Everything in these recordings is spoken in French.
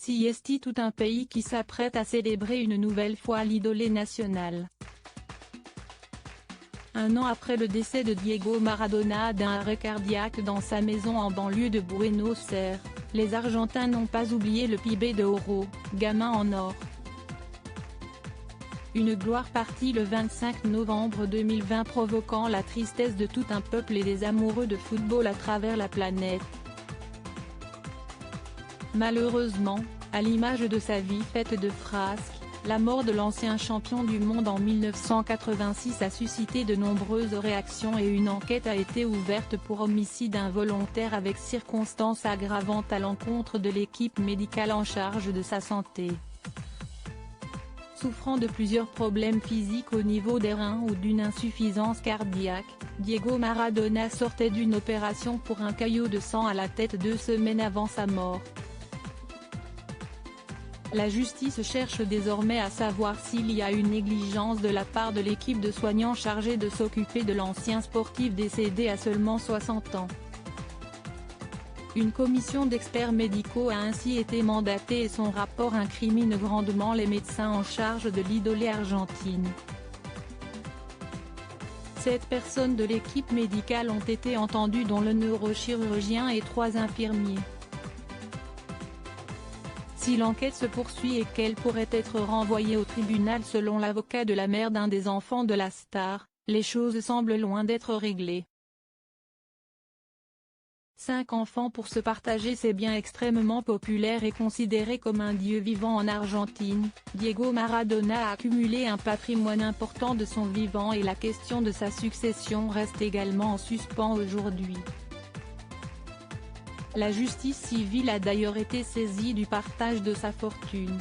Si est tout un pays qui s'apprête à célébrer une nouvelle fois l'idolé national. Un an après le décès de Diego Maradona d'un arrêt cardiaque dans sa maison en banlieue de Buenos Aires, les Argentins n'ont pas oublié le pibe de Oro, gamin en or. Une gloire partie le 25 novembre 2020 provoquant la tristesse de tout un peuple et des amoureux de football à travers la planète. Malheureusement, à l'image de sa vie faite de frasques, la mort de l'ancien champion du monde en 1986 a suscité de nombreuses réactions et une enquête a été ouverte pour homicide involontaire avec circonstances aggravantes à l'encontre de l'équipe médicale en charge de sa santé. Souffrant de plusieurs problèmes physiques au niveau des reins ou d'une insuffisance cardiaque, Diego Maradona sortait d'une opération pour un caillot de sang à la tête 2 semaines avant sa mort. La justice cherche désormais à savoir s'il y a une négligence de la part de l'équipe de soignants chargée de s'occuper de l'ancien sportif décédé à seulement 60 ans. Une commission d'experts médicaux a ainsi été mandatée et son rapport incrimine grandement les médecins en charge de l'idolée argentine. 7 personnes de l'équipe médicale ont été entendues dont le neurochirurgien et 3 infirmiers. Si l'enquête se poursuit et qu'elle pourrait être renvoyée au tribunal selon l'avocat de la mère d'un des enfants de la star, les choses semblent loin d'être réglées. 5 enfants pour se partager ses biens extrêmement populaire et considéré comme un dieu vivant en Argentine, Diego Maradona a accumulé un patrimoine important de son vivant et la question de sa succession reste également en suspens aujourd'hui. La justice civile a d'ailleurs été saisie du partage de sa fortune.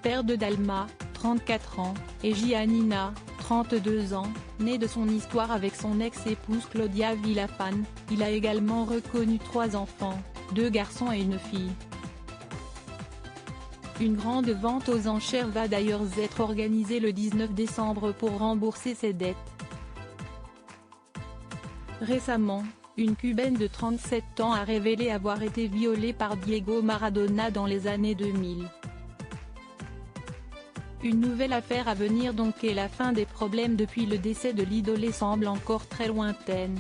Père de Dalma, 34 ans, et Giannina, 32 ans, né de son histoire avec son ex-épouse Claudia Villafane, il a également reconnu 3 enfants, 2 garçons et une fille. Une grande vente aux enchères va d'ailleurs être organisée le 19 décembre pour rembourser ses dettes. Récemment, une Cubaine de 37 ans a révélé avoir été violée par Diego Maradona dans les années 2000. Une nouvelle affaire à venir donc et la fin des problèmes depuis le décès de l'idolé semble encore très lointaine.